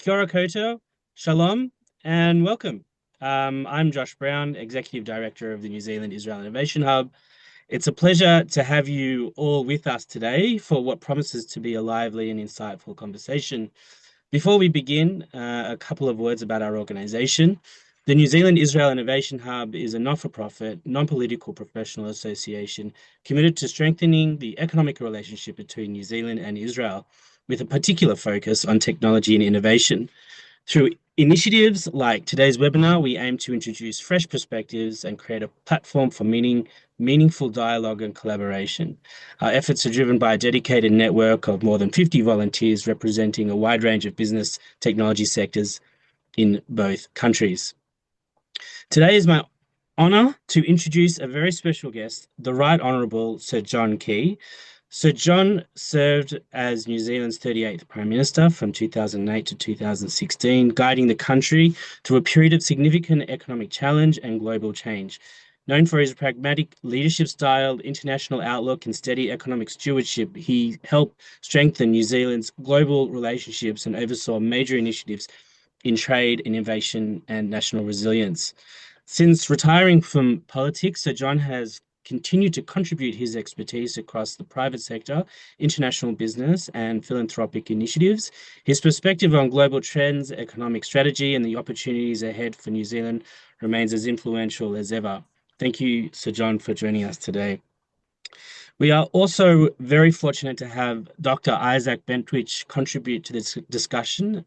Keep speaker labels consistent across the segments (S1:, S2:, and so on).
S1: Kia ora koutou, shalom, and welcome. I'm Josh Brown, Executive Director of the New Zealand Israel Innovation Hub. It's a pleasure to have you all with us today for what promises to be a lively and insightful conversation. Before we begin, a couple of words about our organization. The New Zealand Israel Innovation Hub is a not-for-profit, non-political professional association committed to strengthening the economic relationship between New Zealand and Israel, with a particular focus on technology and innovation. Through initiatives like today's webinar, we aim to introduce fresh perspectives and create a platform for meaningful dialogue and collaboration. Our efforts are driven by a dedicated network of more than 50 volunteers representing a wide range of business technology sectors in both countries. Today is my honour to introduce a very special guest, the Right Honourable Sir John Key. Sir John served as New Zealand's 38th Prime Minister from 2008 to 2016, guiding the country through a period of significant economic challenge and global change. Known for his pragmatic leadership style, international outlook, and steady economic stewardship, he helped strengthen New Zealand's global relationships and oversaw major initiatives in trade, innovation, and national resilience. Since retiring from politics, Sir John has continued to contribute his expertise across the private sector, international business, and philanthropic initiatives. His perspective on global trends, economic strategy, and the opportunities ahead for New Zealand remains as influential as ever. Thank you, Sir John, for joining us today. We are also very fortunate to have Dr. Isaac Bentwich contribute to this discussion,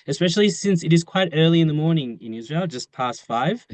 S1: especially since it is quite early in the morning in Israel, just past 5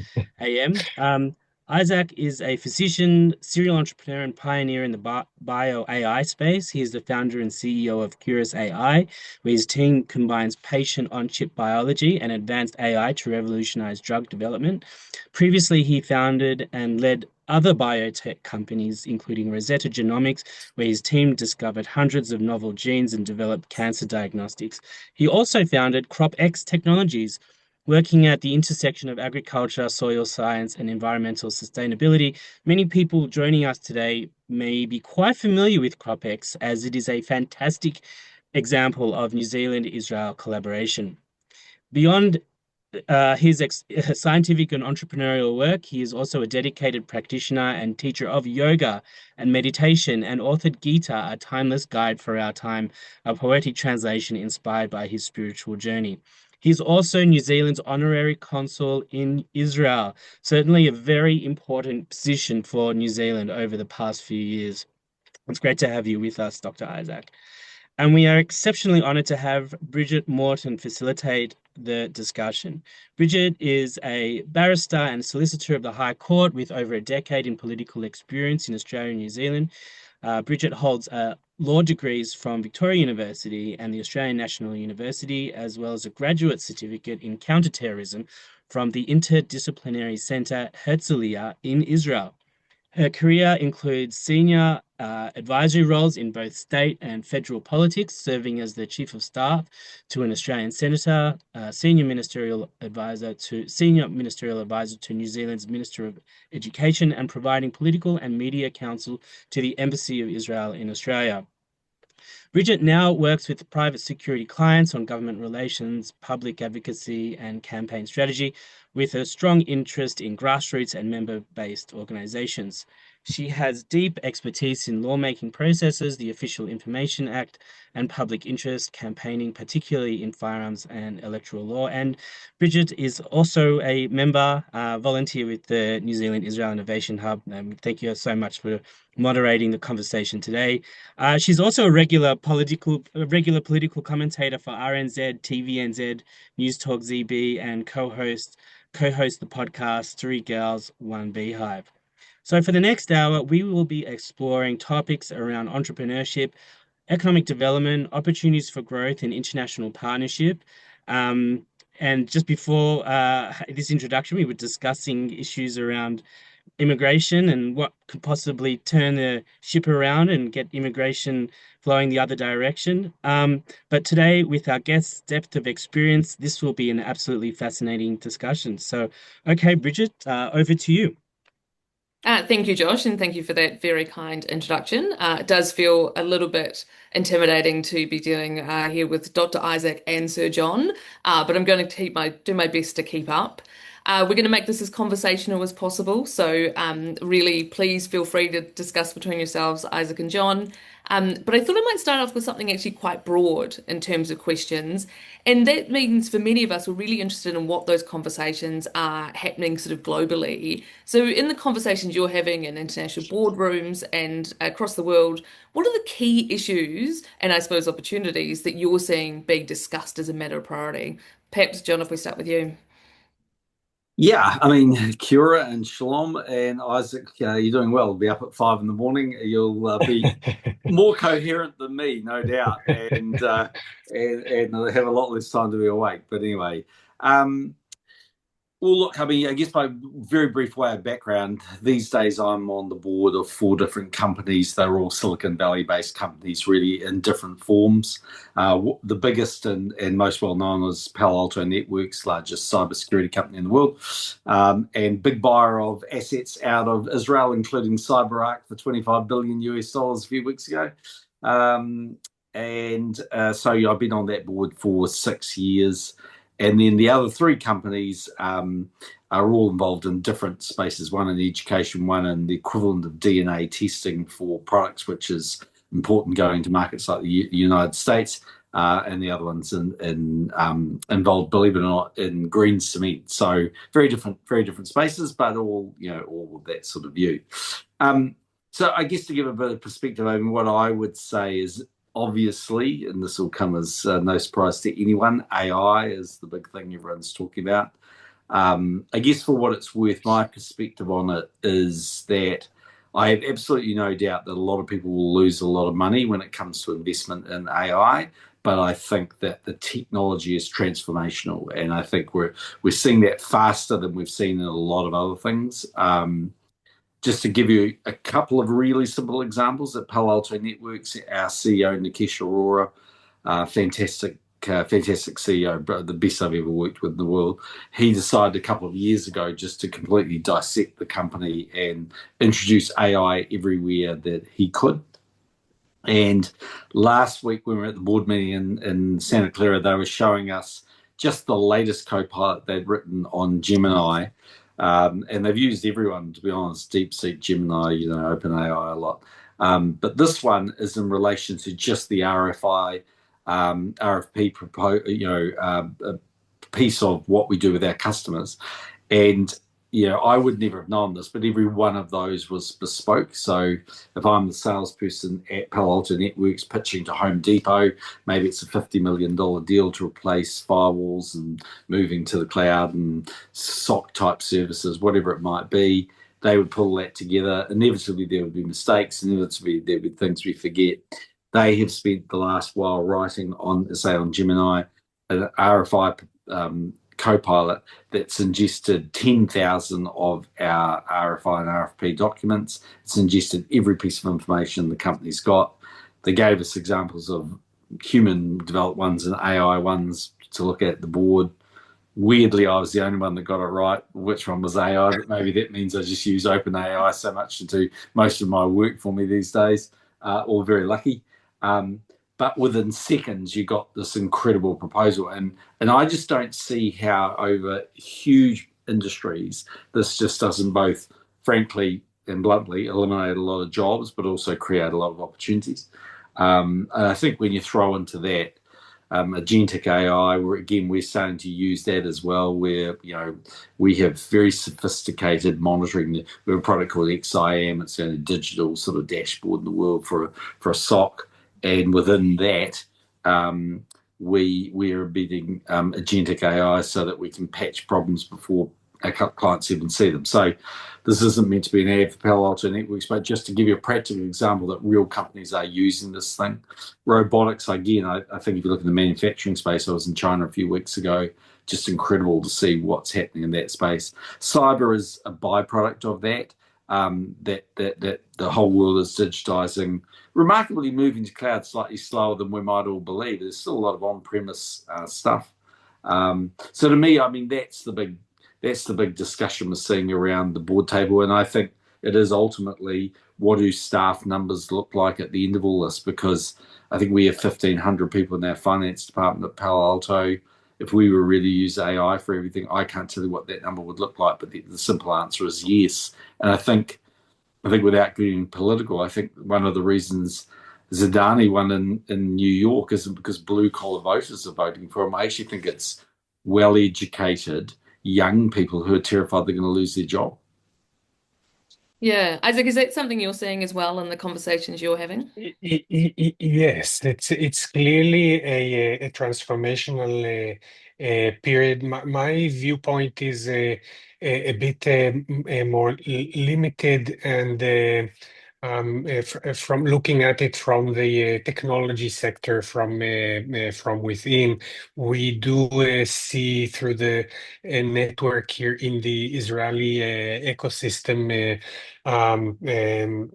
S1: a.m. Isaac is a physician, serial entrepreneur, and pioneer in the bio AI space. He is the founder and CEO of Kōrero AI, where his team combines patient on-chip biology and advanced AI to revolutionize drug development. Previously, he founded and led other biotech companies, including Rosetta Genomics, where his team discovered hundreds of novel genes and developed cancer diagnostics. He also founded CropX Technologies, working at the intersection of agriculture, soil science, and environmental sustainability. Many people joining us today may be quite familiar with CropX, as it is a fantastic example of New Zealand-Israel collaboration. Beyond his scientific and entrepreneurial work, he is also a dedicated practitioner and teacher of yoga and meditation, and authored Gita, a timeless guide for our time, a poetic translation inspired by his spiritual journey. He's also New Zealand's honorary consul in Israel, certainly a very important position for New Zealand over the past few years. It's great to have you with us, Dr. Isaac. And we are exceptionally honored to have Bridget Morton facilitate the discussion. Bridget is a barrister and solicitor of the High Court with over a decade in political experience in Australia and New Zealand. Bridget holds law degrees from Victoria University and the Australian National University, as well as a graduate certificate in counterterrorism from the Interdisciplinary Centre Herzliya in Israel. Her career includes senior advisory roles in both state and federal politics, serving as the Chief of Staff to an Australian Senator, Senior Ministerial Advisor to New Zealand's Minister of Education, and providing political and media counsel to the Embassy of Israel in Australia. Bridget now works with private security clients on government relations, public advocacy, and campaign strategy, with a strong interest in grassroots and member-based organizations. She has deep expertise in lawmaking processes, the Official Information Act, and public interest campaigning, particularly in firearms and electoral law. And Bridget is also a member, volunteer with the New Zealand Israel Innovation Hub. Thank you so much for moderating the conversation today. She's also a regular political commentator for RNZ, TVNZ, News Talk ZB, and co-host the podcast 3 Girls, 1 Beehive. So for the next hour, we will be exploring topics around entrepreneurship, economic development, opportunities for growth, and international partnership. And just before this introduction, we were discussing issues around immigration and what could possibly turn the ship around and get immigration flowing the other direction. But today, with our guest's depth of experience, this will be an absolutely fascinating discussion. So, okay, Bridget, over to you.
S2: Thank you, Josh, and thank you for that very kind introduction. It does feel a little bit intimidating to be dealing here with Dr. Isaac and Sir John, but I'm going to do my best to keep up. We're going to make this as conversational as possible, so really, please feel free to discuss between yourselves, Isaac and John. But I thought I might start off with something actually quite broad in terms of questions. And that means for many of us, we're really interested in what those conversations are happening sort of globally. So, in the conversations you're having in international boardrooms and across the world, what are the key issues and I suppose opportunities that you're seeing being discussed as a matter of priority? Perhaps, John, if we start with you.
S3: Yeah, I mean, Kira and Shalom and Isaac, you're doing well. Be up at 5 in the morning. You'll be more coherent than me, no doubt, and have a lot less time to be awake. But anyway, um, well, look, I mean, I guess by very brief way of background, these days I'm on the board of four different companies. They're all Silicon Valley based companies, really in different forms. The biggest and most well known is Palo Alto Networks, largest cybersecurity company in the world, and big buyer of assets out of Israel, including CyberArk for 25 billion US dollars a few weeks ago. Um, and yeah, I've been on that board for 6 years. And then the other three companies are all involved in different spaces, one in education, one in the equivalent of DNA testing for products, which is important going to markets like the United States, and the other ones involved, believe it or not, in green cement. So very different spaces, but all, all with that sort of view. Um, so I guess to give a bit of perspective, I mean, what I would say is obviously, and this will come as no surprise to anyone, AI is the big thing everyone's talking about. I guess for what it's worth, my perspective on it is that I have absolutely no doubt that a lot of people will lose a lot of money when it comes to investment in AI. But I think that the technology is transformational, and I think we're seeing that faster than we've seen in a lot of other things. Just to give you a couple of really simple examples, at Palo Alto Networks, our CEO Nikesh Arora, fantastic CEO, the best I've ever worked with in the world. He decided a couple of years ago just to completely dissect the company and introduce AI everywhere that he could. And last week, when we were at the board meeting in Santa Clara, they were showing us just the latest Copilot they'd written on Gemini. And they've used everyone, to be honest, DeepSeek, Gemini, OpenAI a lot. But this one is in relation to just the RFP piece of what we do with our customers. And I would never have known this, but every one of those was bespoke. So if I'm the salesperson at Palo Alto Networks pitching to Home Depot, maybe it's a $50 million deal to replace firewalls and moving to the cloud and SOC type services, whatever it might be. They would pull that together. Inevitably, there would be mistakes. Inevitably, there would be things we forget. They have spent the last while writing on, say, on Gemini, an RFI Copilot that's ingested 10,000 of our RFI and RFP documents. It's ingested every piece of information the company's got. They gave us examples of human developed ones and AI ones to look at the board. Weirdly, I was the only one that got it right. Which one was AI? But maybe that means I just use OpenAI so much to do most of my work for me these days, or very lucky. Um, but within seconds, you got this incredible proposal, and I just don't see how over huge industries this just doesn't both, frankly and bluntly, eliminate a lot of jobs, but also create a lot of opportunities. And I think when you throw into that agentic AI, where again we're starting to use that as well, where we have very sophisticated monitoring. We have a product called XIM. It's a digital sort of dashboard in the world for a SOC, and within that, we're embedding agentic AI so that we can patch problems before our clients even see them. So this isn't meant to be an ad for Palo Alto Networks, but just to give you a practical example that real companies are using this thing. Robotics, again, I think if you look in the manufacturing space, I was in China a few weeks ago, just incredible to see what's happening in that space. Cyber is a byproduct of that. That the whole world is digitizing, remarkably moving to cloud slightly slower than we might all believe. There's still a lot of on-premise stuff. So to me, I mean, that's the big discussion we're seeing around the board table, and I think it is ultimately what do staff numbers look like at the end of all this? Because I think we have 1,500 people in our finance department at Palo Alto. If we were really to use AI for everything, I can't tell you what that number would look like, but the simple answer is yes. And I think without getting political, I think one of the reasons Zidane won in New York isn't because blue collar voters are voting for him. I actually think it's well educated young people who are terrified they're going to lose their job.
S2: Yeah. Isaac, is that something you're seeing as well in the conversations you're having?
S4: Yes, it's clearly a transformational period. My viewpoint is a bit more limited and from looking at it from the technology sector from within. We do see through the network here in the Israeli ecosystem. And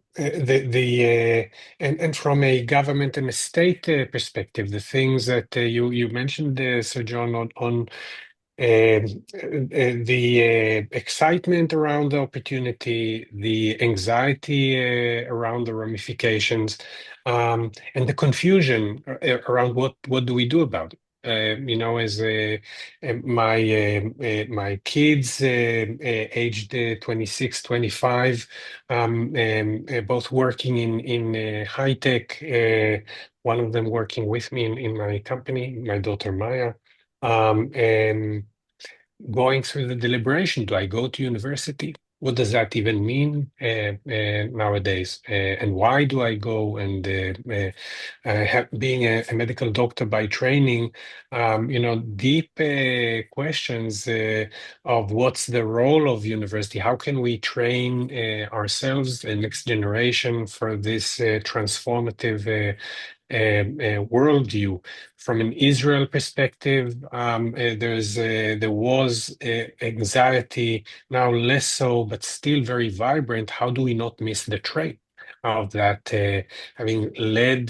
S4: from a government and a state perspective, the things that you mentioned, Sir John, on the excitement around the opportunity, the anxiety around the ramifications, and the confusion around what do we do about it. As my kids aged 26, 25, both working in high tech, one of them working with me in my company, my daughter Maya. And going through the deliberation, do I go to university? What does that even mean nowadays? And why do I go? And being a medical doctor by training, deep questions of what's the role of university? How can we train ourselves, the next generation, for this transformative worldview? From an Israel perspective, there was anxiety, now less so, but still very vibrant. How do we not miss the train of that, having led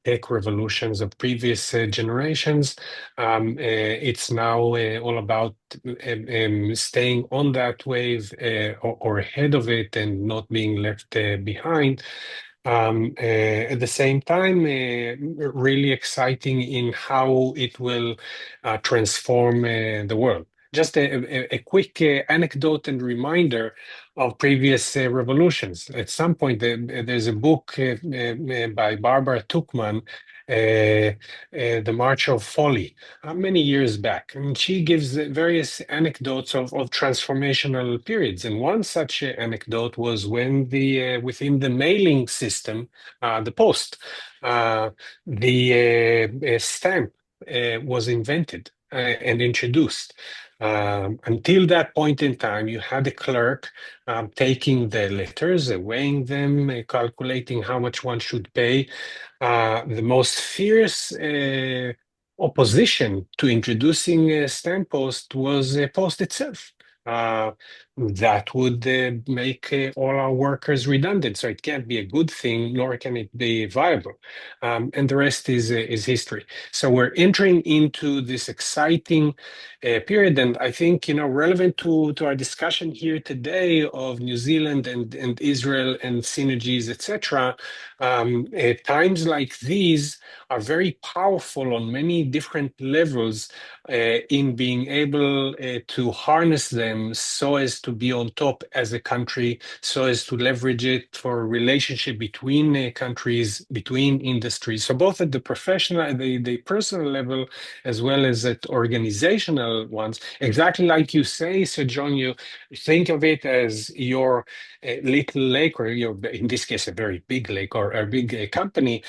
S4: tech revolutions of previous generations? It's now all about staying on that wave or ahead of it and not being left behind. At the same time, really exciting in how it will transform the world. Just a quick anecdote and reminder of previous revolutions. At some point, there's a book by Barbara Tuchman, The March of Folly, many years back. And she gives various anecdotes of transformational periods. And one such anecdote was when within the mailing system, the post, the stamp was invented and introduced. Until that point in time, you had a clerk taking the letters, weighing them, calculating how much one should pay. The most fierce opposition to introducing a stamp post was a post itself. That would make all our workers redundant. So it can't be a good thing, nor can it be viable. And the rest is history. So we're entering into this exciting period, and I think relevant to our discussion here today of New Zealand and Israel and synergies, etc. Times like these are very powerful on many different levels in being able to harness them so as to be on top as a country, so as to leverage it for a relationship between countries, between industries. So both at the professional, the personal level, as well as at organizational ones. Exactly like you say, Sir John, you think of it as your little lake, or your, in this case, a very big lake or a big company.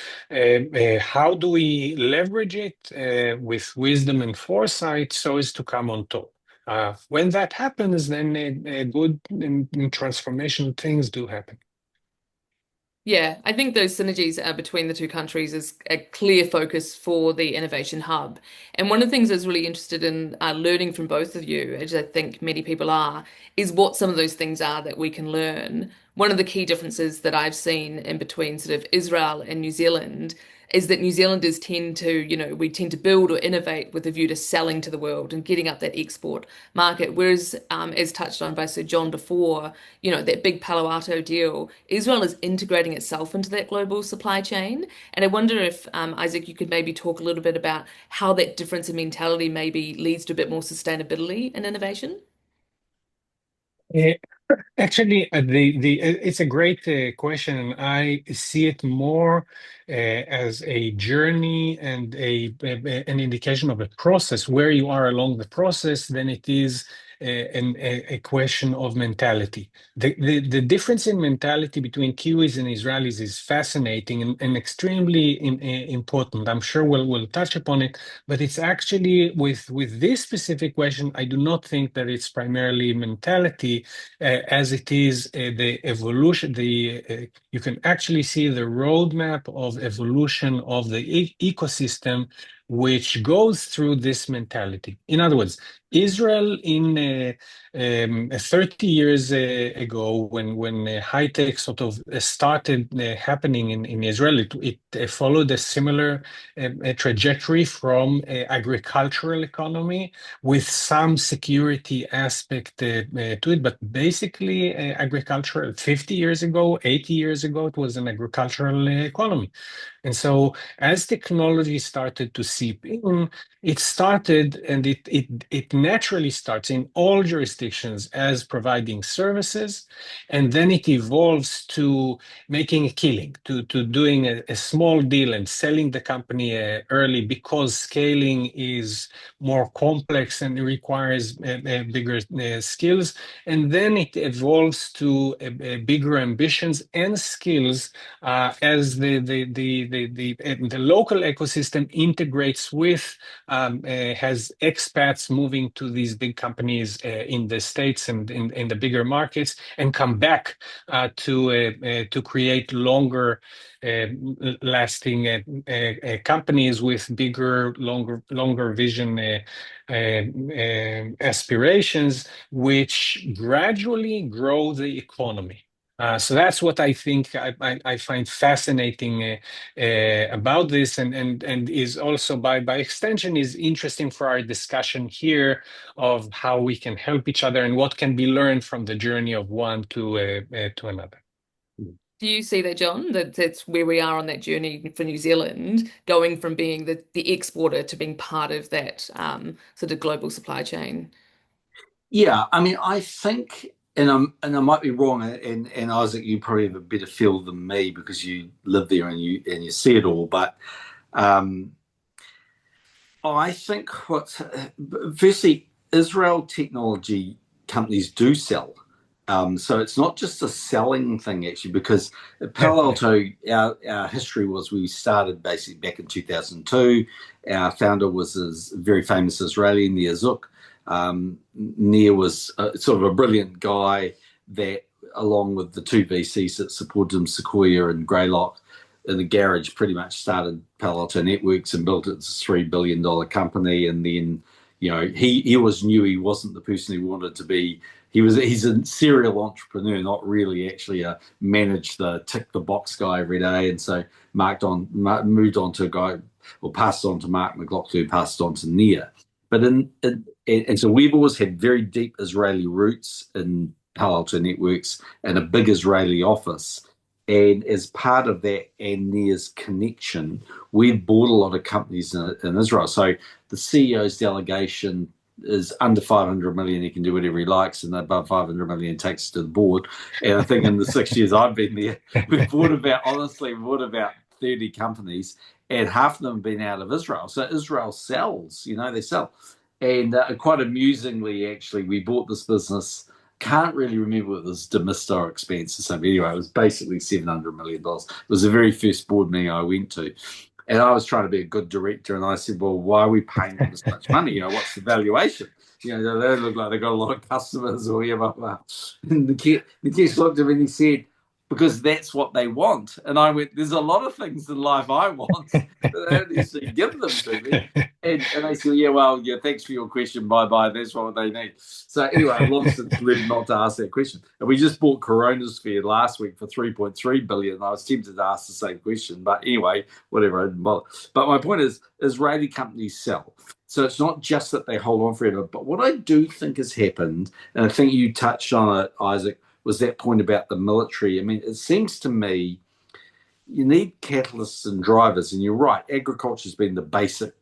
S4: How do we leverage it with wisdom and foresight so as to come on top? When that happens, then good and transformational things do happen.
S2: Yeah, I think those synergies between the two countries is a clear focus for the Innovation Hub. And one of the things I was really interested in learning from both of you, as I think many people are, is what some of those things are that we can learn. One of the key differences that I've seen in between sort of Israel and New Zealand is that New Zealanders tend to, we tend to build or innovate with a view to selling to the world and getting up that export market. Whereas, as touched on by Sir John before, that big Palo Alto deal, Israel is integrating itself into that global supply chain. And I wonder if, Isaac, you could maybe talk a little bit about how that difference in mentality maybe leads to a bit more sustainability and innovation.
S4: Eh, Actually, it's a great question, and I see it more as a journey and an indication of a process where you are along the process than it is a question of mentality. The difference in mentality between Kiwis and Israelis is fascinating and extremely important. I'm sure we'll touch upon it, but it's actually with this specific question, I do not think that it's primarily mentality as it is the evolution. You can actually see the roadmap of evolution of the ecosystem, which goes through this mentality. In other words, Israel in 30 years ago, when high tech sort of started happening in Israel, it followed a similar trajectory from agricultural economy with some security aspect to it, but basically agricultural. 50 years ago, 80 years ago, it was an agricultural economy. And so as technology started to seep in, it started and it naturally starts in all jurisdictions as providing services, and then it evolves to making a killing, to doing a small deal and selling the company early because scaling is more complex and it requires bigger skills. And then it evolves to bigger ambitions and skills as the local ecosystem integrates with has expats moving to these big companies in the States and in the bigger markets and come back to create longer lasting companies with bigger, longer vision aspirations, which gradually grow the economy. So that's what I think I find fascinating about this, and is also by extension is interesting for our discussion here of how we can help each other and what can be learned from the journey of one to another.
S2: Do you see that, John, that that's where we are on that journey for New Zealand, going from being the exporter to being part of that sort of global supply chain?
S3: Yeah, I mean, I think, and I might be wrong, and Isaac, you probably have a better feel than me because you live there and you see it all. But um, I think firstly, Israel technology companies do sell. So it's not just a selling thing actually, because at Palo Alto, our history was we started basically back in 2002. Our founder was a very famous Israeli, Nir Zook. Nir was sort of a brilliant guy that, along with the two VCs that supported him, Sequoia and Greylock, in the garage, pretty much started Palo Alto Networks and built it as a $3 billion company. And then, he always knew he wasn't the person he wanted to be. He's a serial entrepreneur, not really actually a manage the tick the box guy every day. And so moved on to a guy, or passed on to Mark McLaughlin, who passed on to Nia. But and so we've always had very deep Israeli roots in Palo Alto Networks and a big Israeli office. And as part of that and Nia's connection, we've bought a lot of companies in Israel. So the CEO's delegation is under 500 million. He can do whatever he likes, and above 500 million takes to the board. And I think in the 6 years I've been there, we've bought about 30 companies, and half of them have been out of Israel. So Israel sells, they sell. And quite amusingly, actually, we bought this business. Can't really remember what this Demista or expense or something. Anyway, it was basically $700 million. It was the very first board meeting I went to. And I was trying to be a good director, and I said, well, why are we paying them this much money? What's the valuation? They look like they've got a lot of customers or whatever. And the Kesh looked at me and he said, because that's what they want. And I went, there's a lot of things in life I want, but they don't necessarily give them to me. And they said, yeah, well, yeah, thanks for your question. Bye bye. That's what they need. So anyway, I've long since learned not to ask that question. And we just bought Coronasphere last week for 3.3 billion. I was tempted to ask the same question, but anyway, whatever. I didn't bother. But my point is Israeli companies sell. So it's not just that they hold on forever. But what I do think has happened, and I think you touched on it, Isaac, was that point about the military. I mean, it seems to me you need catalysts and drivers, and you're right. Agriculture has been the basic,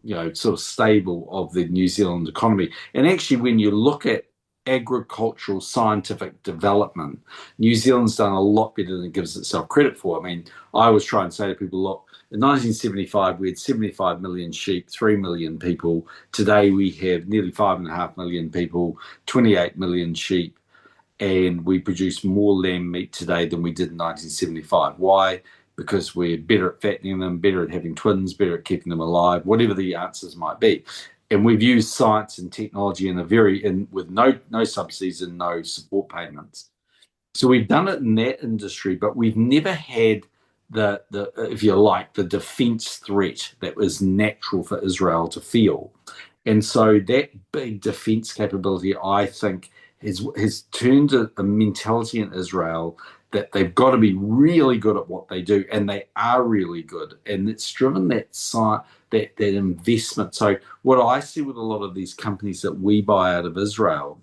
S3: sort of stable of the New Zealand economy. And actually, when you look at agricultural scientific development, New Zealand's done a lot better than it gives itself credit for. I mean, I always try and say to people, look, in 1975, we had 75 million sheep, 3 million people. Today, we have nearly 5.5 million people, 28 million sheep, and we produce more lamb meat today than we did in 1975. Why? Because we're better at fattening them, better at having twins, better at keeping them alive, whatever the answers might be. And we've used science and technology with no subsidies and no support payments. So we've done it in that industry, but we've never had the if you like, the defense threat that was natural for Israel to feel. And so that big defense capability, I think, has turned a mentality in Israel that they've got to be really good at what they do, and they are really good. And it's driven that investment. So what I see with a lot of these companies that we buy out of Israel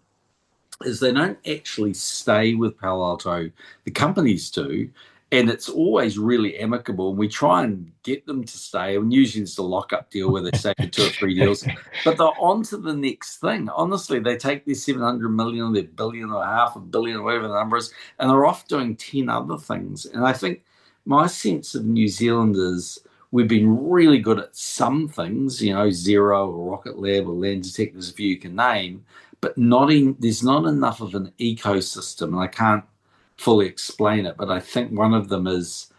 S3: is they don't actually stay with Palo Alto. The companies do, and it's always really amicable. And we try and get them to stay. And usually it's a lock-up deal where they stay for 2 or 3 deals, but they're on to the next thing. Honestly, they take their 700 million or their billion or half a billion or whatever the number is, and they're off doing 10 other things. And I think my sense of New Zealand is we've been really good at some things, Zero or Rocket Lab or Land Detectors, if you can name, but there's not enough of an ecosystem. And I can't fully explain it, but I think one of them is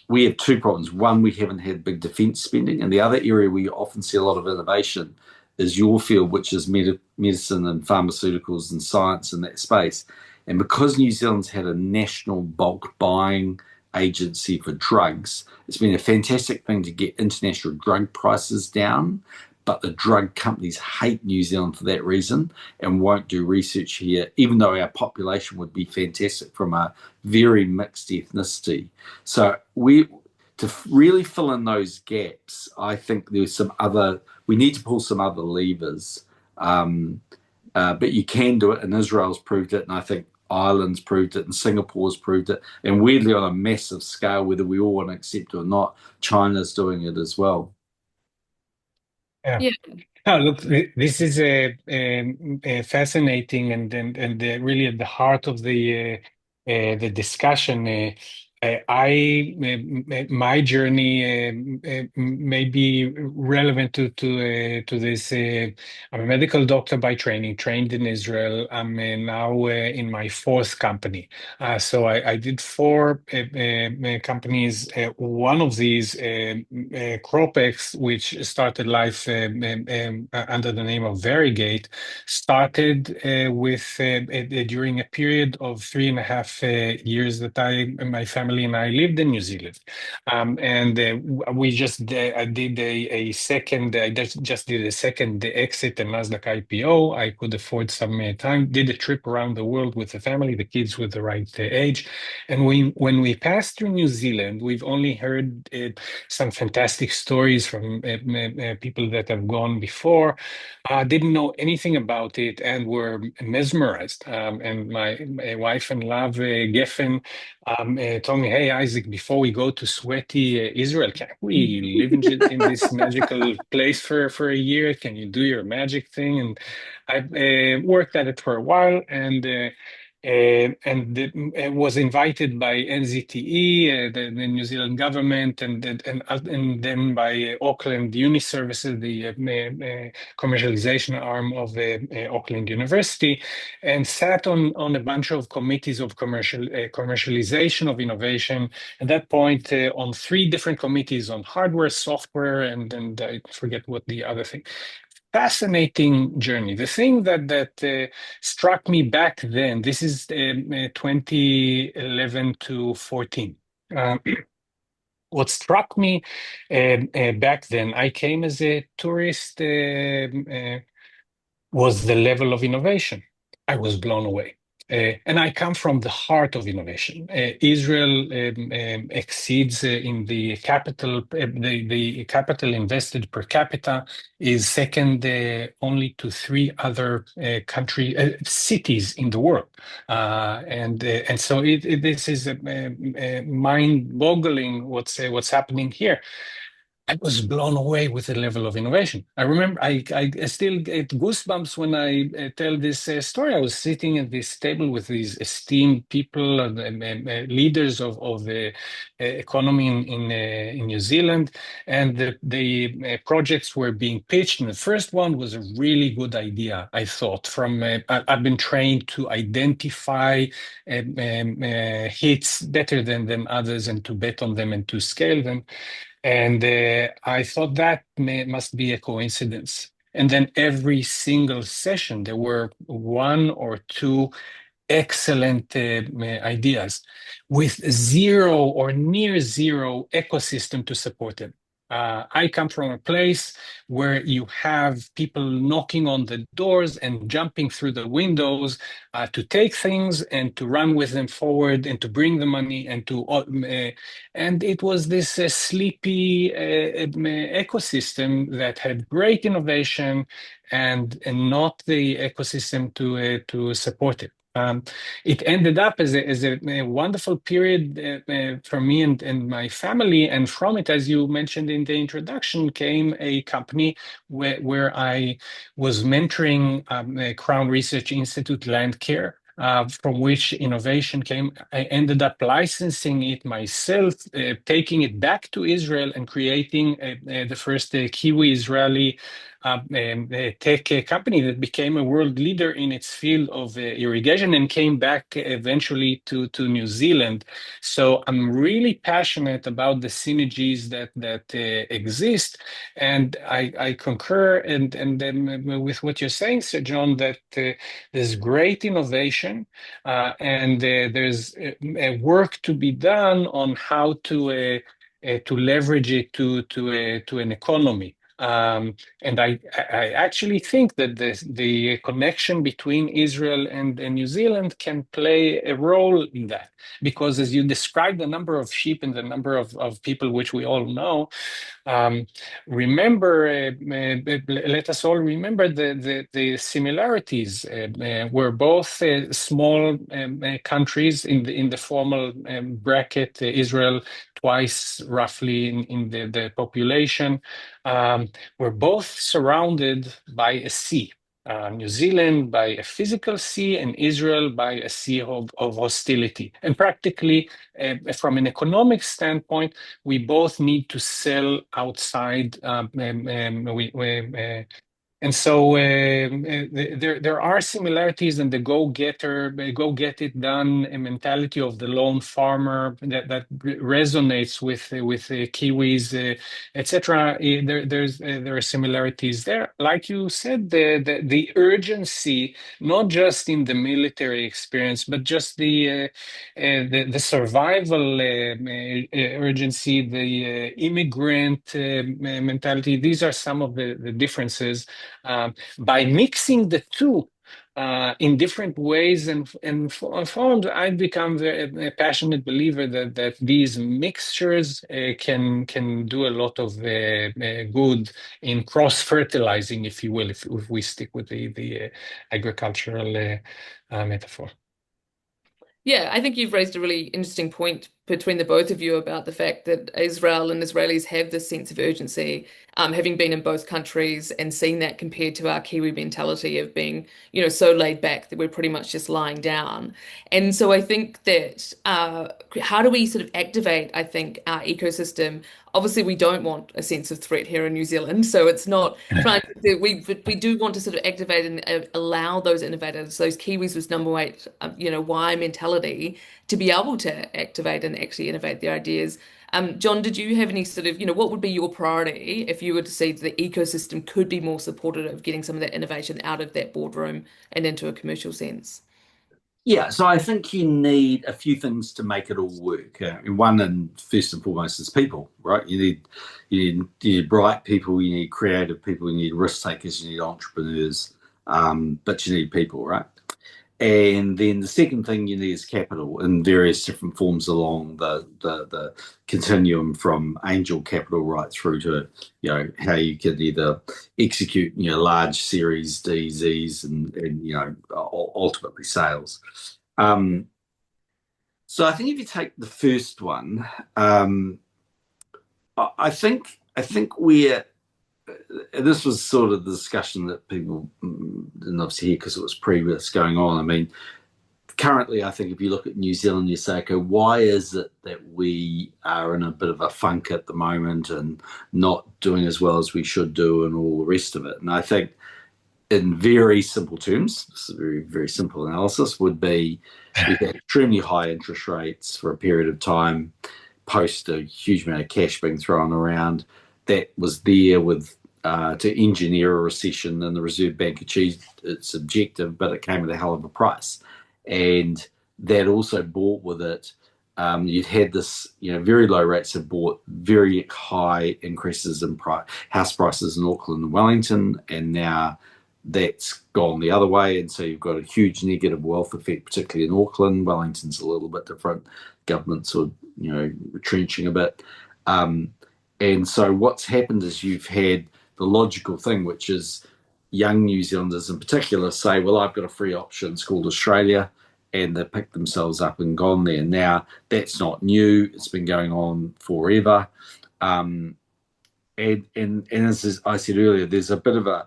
S3: we have two problems. One, we haven't had big defense spending, and the other area we often see a lot of innovation is your field, which is medicine and pharmaceuticals and science in that space. And because New Zealand's had a national bulk buying agency for drugs, it's been a fantastic thing to get international drug prices down. But the drug companies hate New Zealand for that reason and won't do research here, even though our population would be fantastic from a very mixed ethnicity. So to really fill in those gaps, I think we need to pull some other levers. But you can do it, and Israel's proved it, and I think Ireland's proved it, and Singapore's proved it, and weirdly on a massive scale, whether we all want to accept it or not, China's doing it as well.
S4: Yeah.
S2: Yeah.
S4: Oh, look, this is a fascinating and really at the heart of the discussion. My journey may be relevant to this. I'm a medical doctor by training, trained in Israel. I'm now in my fourth company. So I did four companies. One of these, Cropex, which started life under the name of Varigate, started during a period of 3.5 years that my family and I lived in New Zealand. And we just I did a second. I just did a second exit and Nasdaq IPO. I could afford some time. Did a trip around the world with the family. The kids were the right age, and when we passed through New Zealand, we've only heard some fantastic stories from people that have gone before. Didn't know anything about it and were mesmerized. And my wife and love, Geffen, told me, "Hey, Isaac, before we go to sweaty Israel, can we live in this magical place for a year? Can you do your magic thing?" And I worked at it for a while, and was invited by NZTE, the New Zealand government, and then by Auckland Uni Services, the commercialization arm of Auckland University, and sat on a bunch of committees of commercialization of innovation. At that point, on 3 different committees on hardware, software, and I forget what the other thing. fascinating journey. The thing that struck me back then, this is 2011 to 14. What struck me back then, I came as a tourist, was the level of innovation. I was blown away. And I come from the heart of innovation. Israel exceeds in the capital, the capital invested per capita is second only to three other cities in the world. And so this is mind-boggling what's happening here. I was blown away with the level of innovation. I remember I still get goosebumps when I tell this story. I was sitting at this table with these esteemed people, leaders of the economy in New Zealand, and the projects were being pitched. And the first one was a really good idea, I thought. I've been trained to identify hits better than others and to bet on them and to scale them. And I thought that must be a coincidence. And then every single session, there were one or two excellent ideas with zero or near zero ecosystem to support them. I come from a place where you have people knocking on the doors and jumping through the windows to take things and to run with them forward and to bring the money and it was this sleepy ecosystem that had great innovation and not the ecosystem to support it. It ended up as a wonderful period for me and my family. And from it, as you mentioned in the introduction, came a company where I was mentoring Crown Research Institute Land Care. From which innovation came. I ended up licensing it myself, taking it back to Israel and creating the first Kiwi Israeli tech company that became a world leader in its field of irrigation and came back eventually to New Zealand. So I'm really passionate about the synergies that exist, and I concur and with what you're saying, Sir John, that there's great innovation and there's work to be done on how to leverage it to an economy. And I actually think that the connection between Israel and New Zealand can play a role in that. Because as you described the number of sheep and the number of people, which we all know, remember, let us all remember the similarities. We're both small countries in the formal bracket, Israel twice roughly in the population. We're both surrounded by a sea. New Zealand by a physical sea and Israel by a sea of hostility. And practically, from an economic standpoint, we both need to sell outside. And so there are similarities in the go-getter, go-get it done mentality of the lone farmer that resonates with Kiwis, etc. There are similarities there. Like you said, the urgency, not just in the military experience, but just the survival urgency, the immigrant mentality. These are some of the differences. By mixing the two in different ways and forms, I've become a passionate believer that these mixtures can do a lot of good in cross-fertilizing, if you will, if we stick with the agricultural metaphor.
S2: Yeah, I think you've raised a really interesting point between the both of you about the fact that Israel and Israelis have this sense of urgency, having been in both countries and seeing that compared to our Kiwi mentality of being, so laid back that we're pretty much just lying down. And so I think that how do we sort of activate, I think, our ecosystem? Obviously, we don't want a sense of threat here in New Zealand, so it's not trying to, we do want to sort of activate and allow those innovators, those Kiwis with number eight, why mentality to be able to activate and actually innovate their ideas. John, did you have any sort of, what would be your priority if you were to see the ecosystem could be more supportive of getting some of that innovation out of that boardroom and into a commercial sense?
S3: Yeah, so I think you need a few things to make it all work. One, and first and foremost, is people, right? You need bright people, you need creative people, you need risk takers, you need entrepreneurs, but you need people, right? And then the second thing you need is capital in various different forms along the continuum, from angel capital right through to how you can either execute large Series D, Zs, and ultimately sales. Um, so I think if you take the first one, I think we're this was sort of the discussion that people didn't obviously hear because it was previous going on. I mean, currently, I think if you look at New Zealand, you say, okay, why is it that we are in a bit of a funk at the moment and not doing as well as we should do and all the rest of it? And I think in very simple terms, this is a very, very simple analysis, would be we've had extremely high interest rates for a period of time, post a huge amount of cash being thrown around. That was there with to engineer a recession, and the Reserve Bank achieved its objective, but it came at a hell of a price. And that also brought with it, you'd had this, very low rates have brought very high increases in house prices in Auckland and Wellington, and now that's gone the other way. And so you've got a huge negative wealth effect, particularly in Auckland. Wellington's a little bit different. Government's sort of, retrenching a bit. And so what's happened is you've had the logical thing, which is young New Zealanders in particular say, well, I've got a free option, it's called Australia, and they picked themselves up and gone there. Now, that's not new. It's been going on forever. And as I said earlier, there's a bit of a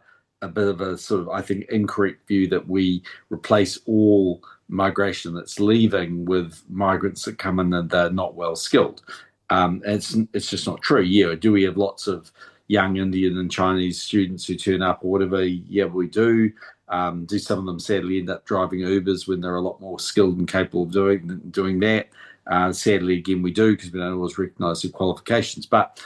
S3: sort of, I think, incorrect view that we replace all migration that's leaving with migrants that come in and they're not well skilled. It's just not true. Yeah, do we have lots of young Indian and Chinese students who turn up or whatever? Yeah, we do. Do some of them sadly end up driving Ubers when they're a lot more skilled and capable of doing that? Sadly, again, we do, because we don't always recognise their qualifications. But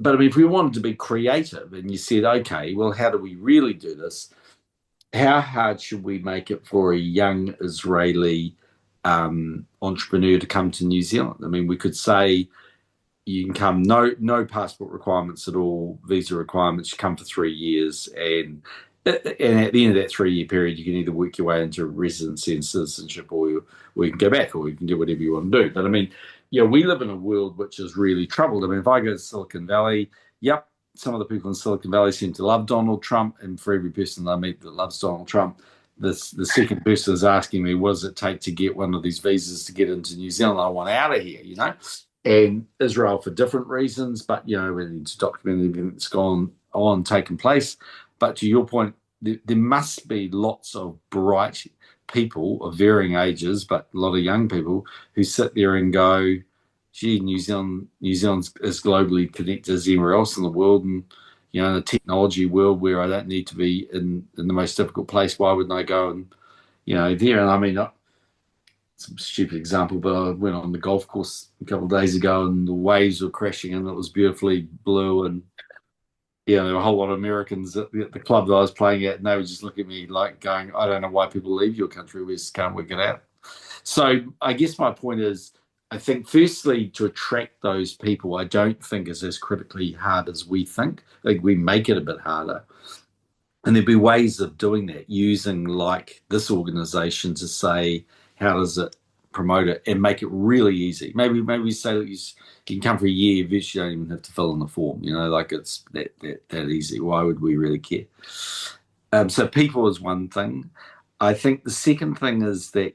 S3: I mean, if we wanted to be creative and you said, okay, well, how do we really do this? How hard should we make it for a young Israeli entrepreneur to come to New Zealand? I mean, we could say you can come, no passport requirements at all, visa requirements. You come for 3 years, and at the end of that 3-year period, you can either work your way into residency and citizenship, or you can go back, or you can do whatever you want to do. But I mean, we live in a world which is really troubled. I mean, if I go to Silicon Valley, yep, some of the people in Silicon Valley seem to love Donald Trump, and for every person I meet that loves Donald Trump, the second person is asking me, what does it take to get one of these visas to get into New Zealand? I want out of here, And Israel for different reasons, but, we need to document everything that's taken place. But to your point, there must be lots of bright people of varying ages, but a lot of young people who sit there and go, gee, New Zealand's as globally connected as anywhere else in the world, and in a technology world where I don't need to be in the most difficult place, why wouldn't I go and there? And I mean, it's a stupid example, but I went on the golf course a couple of days ago, and the waves were crashing, and it was beautifully blue, and there were a whole lot of Americans at the club that I was playing at, and they were just looking at me like going, I don't know why people leave your country, we just can't work it out. So I guess my point is, I think firstly, to attract those people, I don't think is as critically hard as we think. I think we make it a bit harder. And there'd be ways of doing that, using like this organization to say, how does it promote it and make it really easy? Maybe say that you can come for a year, you virtually don't even have to fill in the form, like it's that easy. Why would we really care? So people is one thing. I think the second thing is that,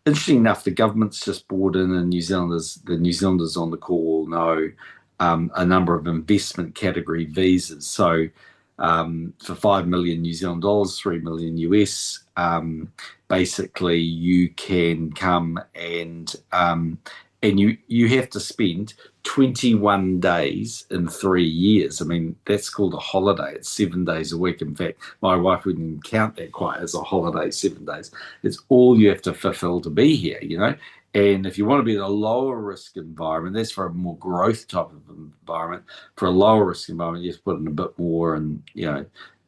S3: interesting enough, the government's just brought in, and the New Zealanders on the call will know, a number of investment category visas. So for 5 million New Zealand dollars, 3 million US, basically you can come and you have to spend 21 days in 3 years. I mean, that's called a holiday. It's 7 days a week. In fact, my wife wouldn't even count that quite as a holiday, 7 days. It's all you have to fulfill to be here, And if you want to be in a lower risk environment, that's for a more growth type of environment. For a lower risk environment, you have to put in a bit more, and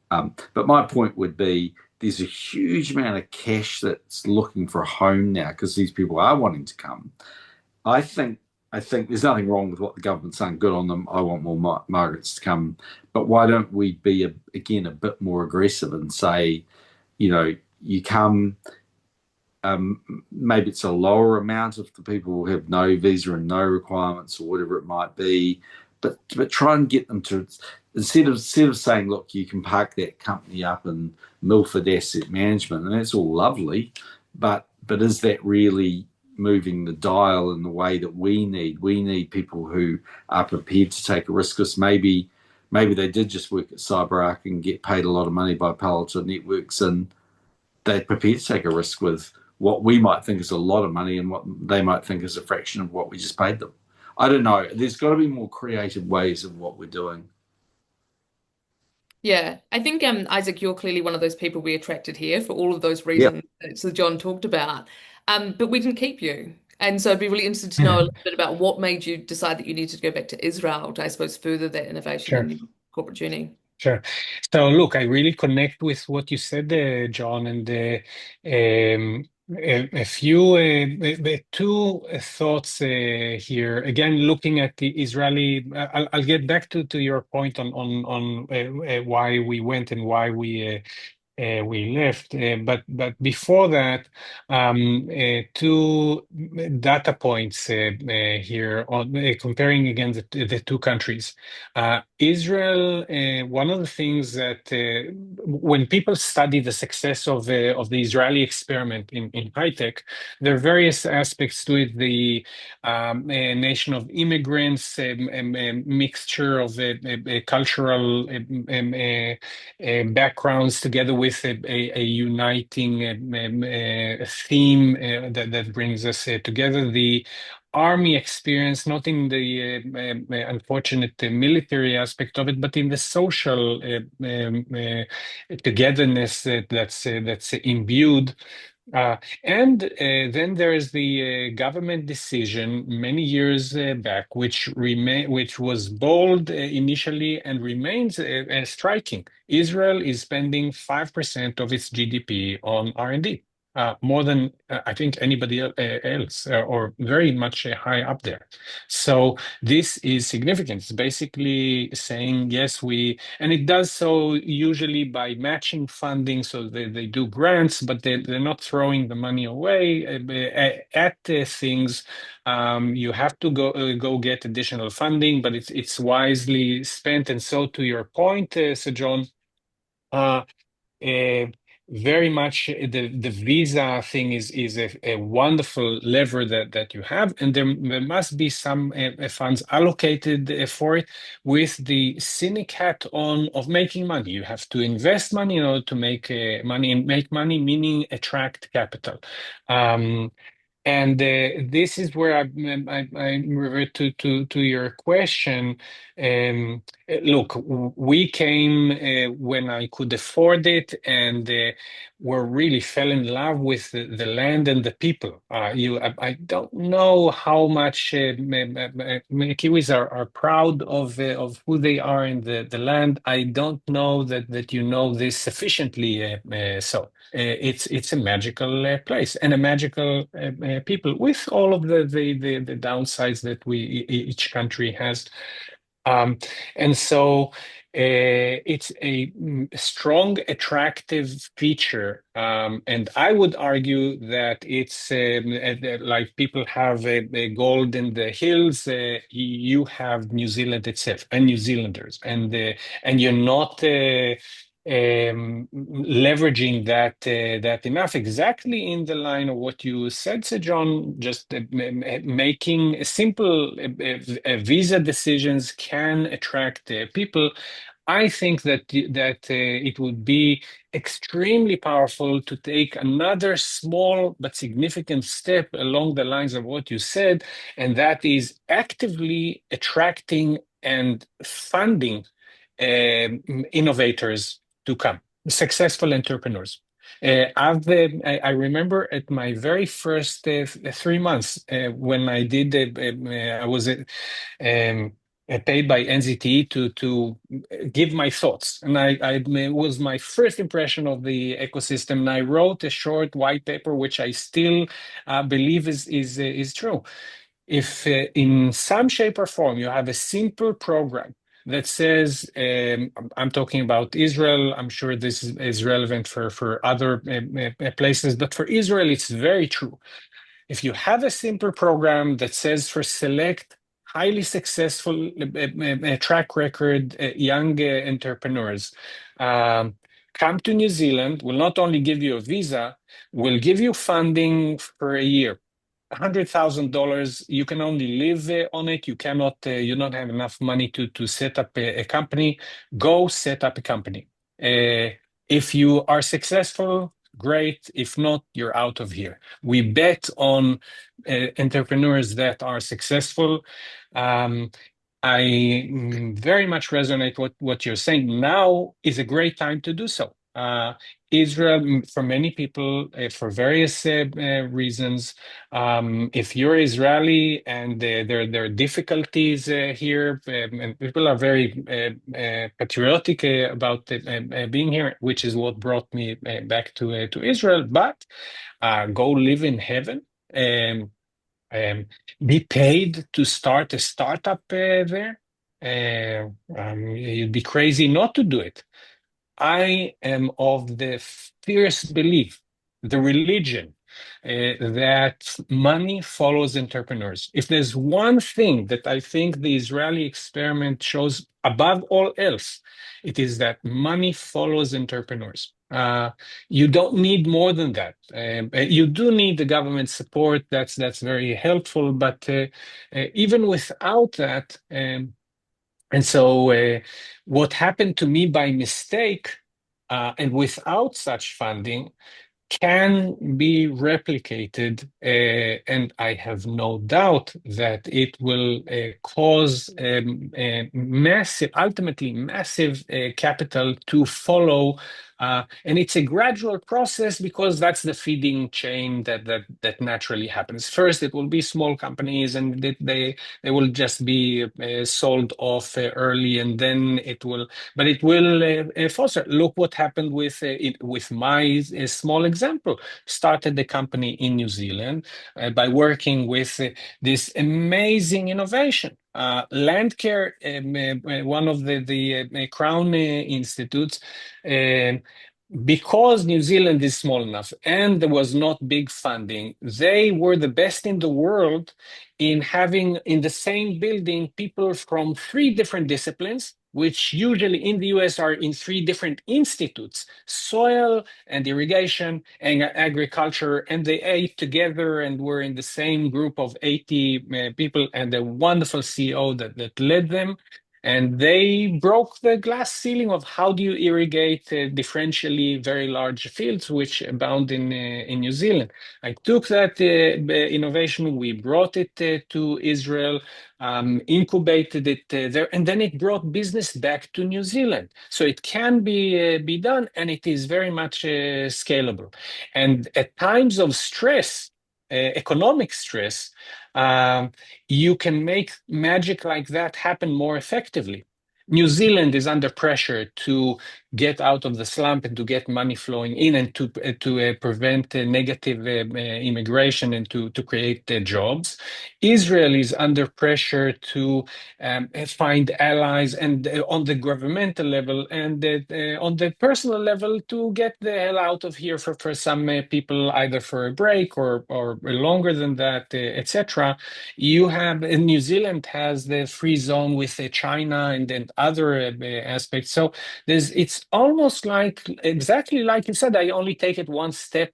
S3: but my point would be there's a huge amount of cash that's looking for a home now because these people are wanting to come. I think I think there's nothing wrong with what the government's saying. Good on them. I want more migrants to come, but why don't we be again a bit more aggressive and say, you come. Maybe it's a lower amount if the people who have no visa and no requirements or whatever it might be, but try and get them to instead of saying, look, you can park that company up in Milford Asset Management, and that's all lovely, but is that really moving the dial in the way that we need? We need people who are prepared to take a risk. Because maybe they did just work at CyberArk and get paid a lot of money by Palo Alto Networks, and they're prepared to take a risk with what we might think is a lot of money and what they might think is a fraction of what we just paid them. I don't know. There's got to be more creative ways of what we're doing.
S2: Yeah, I think Isaac, you're clearly one of those people we attracted here for all of those reasons that Sir John talked about. But we didn't keep you. And so I'd be really interested to know a little bit about what made you decide that you needed to go back to Israel to, I suppose, further that innovation
S4: Sure.
S2: in your corporate journey.
S4: Sure. So look, I really connect with what you said, John, and a few, two thoughts here. Again, looking at the Israeli, I'll get back to your point on why we went and why we left. But before that, two data points here on comparing again the two countries. Israel, one of the things that when people study the success of the Israeli experiment in high tech, there are various aspects to it. The a nation of immigrants, a mixture of cultural backgrounds together with a uniting theme that brings us together. The army experience, not in the unfortunate military aspect of it, but in the social togetherness that's imbued. And then there is the government decision many years back, which was bold initially and remains striking. Israel is spending 5% of its GDP on R&D, more than I think anybody else, or very much high up there. So this is significant. It's basically saying, yes, and it does so usually by matching funding. So they do grants, but they're not throwing the money away at things. You have to go get additional funding, but it's wisely spent. And so to your point, Sir John, uh, very much the visa thing is a wonderful lever that you have, and there must be some funds allocated for it with the cynic hat on of making money. You have to invest money in order to make money, and make money meaning attract capital. And this is where I revert to your question. Look, we came when I could afford it, and were really fell in love with the land and the people. I don't know how much Kiwis are proud of who they are in the land. I don't know that you know this sufficiently. So. It's a magical place and a magical people with all of the downsides that each country has. And so it's a strong, attractive feature. And I would argue that it's like people have a gold in the hills. You have New Zealand itself and New Zealanders, and you're not. Leveraging that enough, exactly in the line of what you said, Sir John. Just making simple visa decisions can attract people. I think that it would be extremely powerful to take another small but significant step along the lines of what you said, and that is actively attracting and funding innovators to come, successful entrepreneurs. I remember at my very first 3 months when I did, I was paid by NZT to give my thoughts, and it was my first impression of the ecosystem. And I wrote a short white paper, which I still believe is true. If in some shape or form you have a simple program that says, I'm talking about Israel, I'm sure this is relevant for other places, but for Israel, it's very true. If you have a simple program that says for select highly successful track record young entrepreneurs, come to New Zealand, will not only give you a visa, will give you funding for a year. $100,000, you can only live on it. You don't have enough money to set up a company. Go set up a company. If you are successful, great. If not, you're out of here. We bet on entrepreneurs that are successful. I very much resonate with what you're saying. Now is a great time to do so. Israel, for many people, for various reasons, if you're Israeli and there are difficulties here, and people are very patriotic about being here, which is what brought me back to Israel. But go live in heaven. Um, be paid to start a startup there. You'd be crazy not to do it. I am of the fierce belief, the religion, that money follows entrepreneurs. If there's one thing that I think the Israeli experiment shows above all else, it is that money follows entrepreneurs. You don't need more than that. You do need the government support. That's very helpful. But even without that, and so, what happened to me by mistake and without such funding can be replicated, and I have no doubt that it will cause ultimately massive capital to follow. And it's a gradual process because that's the feeding chain that naturally happens. First, it will be small companies, and they will just be sold off early, and then it will. But it will foster. Look what happened with my small example. Started the company in New Zealand by working with this amazing innovation. Landcare, one of the Crown Institutes, because New Zealand is small enough and there was not big funding, they were the best in the world in having in the same building people from 3 different disciplines, which usually in the US are in 3 different institutes: soil and irrigation and agriculture. And they ate together and were in the same group of 80 people, and a wonderful CEO that led them. And they broke the glass ceiling of how do you irrigate differentially very large fields, which abound in New Zealand. I took that innovation, we brought it to Israel, incubated it there, and then it brought business back to New Zealand. So it can be done, and it is very much scalable. And at times of stress, economic stress, you can make magic like that happen more effectively. New Zealand is under pressure to get out of the slump and to get money flowing in and to prevent negative immigration and to create jobs. Israel is under pressure to find allies and on the governmental level and on the personal level to get the hell out of here for some people, either for a break or longer than that, etc. You have New Zealand has the free zone with China and then other aspects. So it's almost like exactly like you said. I only take it one step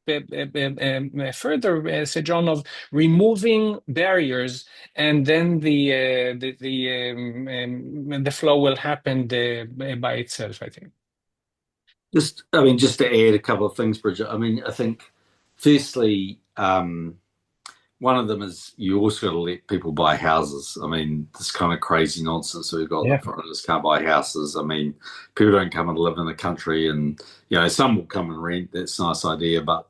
S4: further, John, of removing barriers, and then the flow will happen by itself, I think.
S3: Just to add a couple of things, Bridget. I mean, I think firstly, One of them is you also got to let people buy houses. I mean, this kind of crazy nonsense we've got
S4: Yeah.
S3: that foreigners can't buy houses. I mean, people don't come and live in the country, and some will come and rent. That's a nice idea, but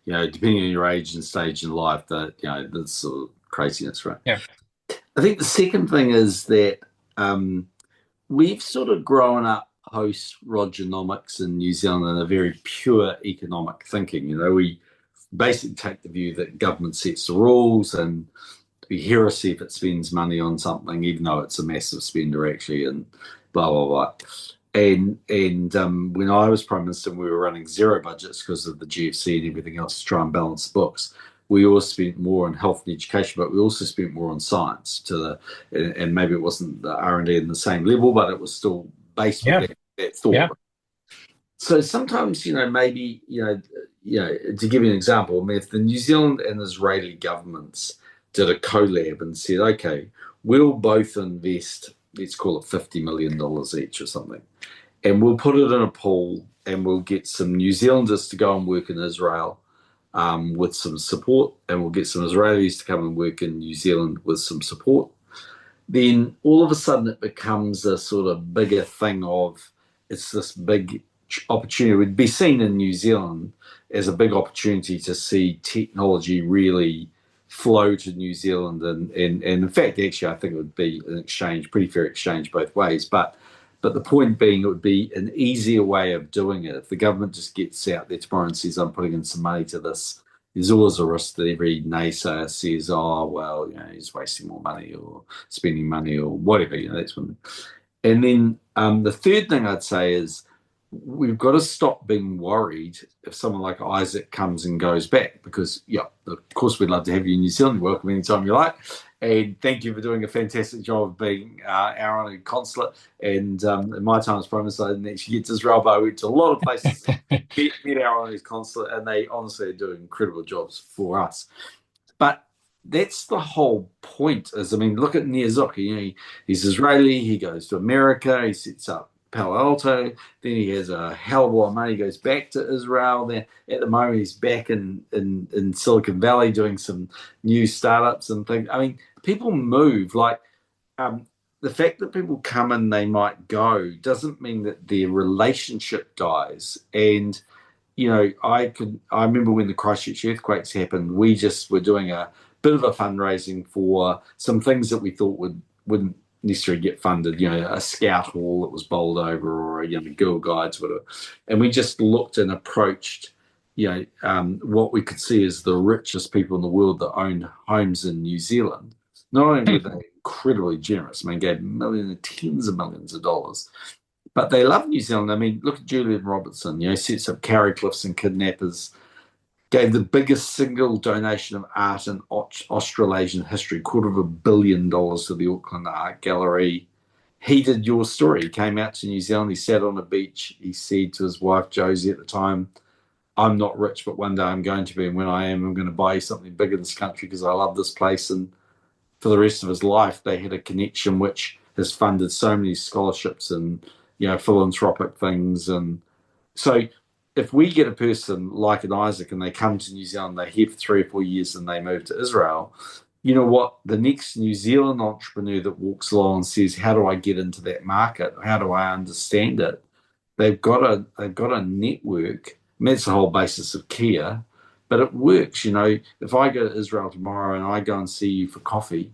S3: depending on your age and stage in life, that that's sort of craziness, right?
S4: Yeah.
S3: I think the second thing is that we've sort of grown up post Rogernomics in New Zealand in a very pure economic thinking. We basically take the view that government sets the rules and it'd be heresy if it spends money on something, even though it's a massive spender actually, and blah blah blah. And when I was Prime Minister, we were running zero budgets because of the GFC and everything else to try and balance the books. We always spent more on health and education, but we also spent more on science and maybe it wasn't the R&D in the same level, but it was still based with
S4: Yeah.
S3: that thought.
S4: Yeah.
S3: So sometimes, maybe, to give you an example, I mean, if the New Zealand and Israeli governments did a collab and said, okay, we'll both invest, let's call it $50 million each or something, and we'll put it in a pool and we'll get some New Zealanders to go and work in Israel with some support, and we'll get some Israelis to come and work in New Zealand with some support, then all of a sudden it becomes a sort of bigger thing of it's this big opportunity. It would be seen in New Zealand as a big opportunity to see technology really flow to New Zealand. And in fact, actually, I think it would be an exchange, pretty fair exchange both ways. But the point being, it would be an easier way of doing it. If the government just gets out there tomorrow and says, I'm putting in some money to this, there's always a risk that every naysayer says, oh, well, he's wasting more money or spending money or whatever, that's one thing. And then the third thing I'd say is we've got to stop being worried if someone like Isaac comes and goes back because, of course, we'd love to have you in New Zealand. You're welcome anytime you like. And thank you for doing a fantastic job of being our honorary consulate. And in my time as Prime Minister, I didn't actually get to Israel, but I went to a lot of places, met our honorary consulate, and they honestly are doing incredible jobs for us. But that's the whole point. Look at Nir Zucker. He's Israeli. He goes to America. He sets up Palo Alto. Then he has a hell of a lot of money. He goes back to Israel. Then at the moment, he's back in Silicon Valley doing some new startups and things. People move. The fact that people come and they might go doesn't mean that their relationship dies. And I remember when the Christchurch earthquakes happened, we just were doing a bit of a fundraising for some things that we thought wouldn't necessarily get funded, a scout hall that was bowled over or Girl Guides, whatever. And we just looked and approached, what we could see as the richest people in the world that owned homes in New Zealand. Not only were they incredibly generous, gave millions, tens of millions of dollars, but they love New Zealand. Look at Julian Robertson, sets up Carry Cliffs and Kidnappers, gave the biggest single donation of art in Australasian history, $250 million to the Auckland Art Gallery. He did Your Story. He came out to New Zealand. He sat on a beach. He said to his wife, Josie, at the time, I'm not rich, but one day I'm going to be. And when I am, I'm going to buy you something big in this country because I love this place. And for the rest of his life, they had a connection which has funded so many scholarships and, philanthropic things. And so if we get a person like an Isaac and they come to New Zealand, they're here for 3 or 4 years and they move to Israel, you know what? The next New Zealand entrepreneur that walks along and says, how do I get into that market? How do I understand it? They've got a network. That's the whole basis of Kia, but it works. If I go to Israel tomorrow and I go and see you for coffee,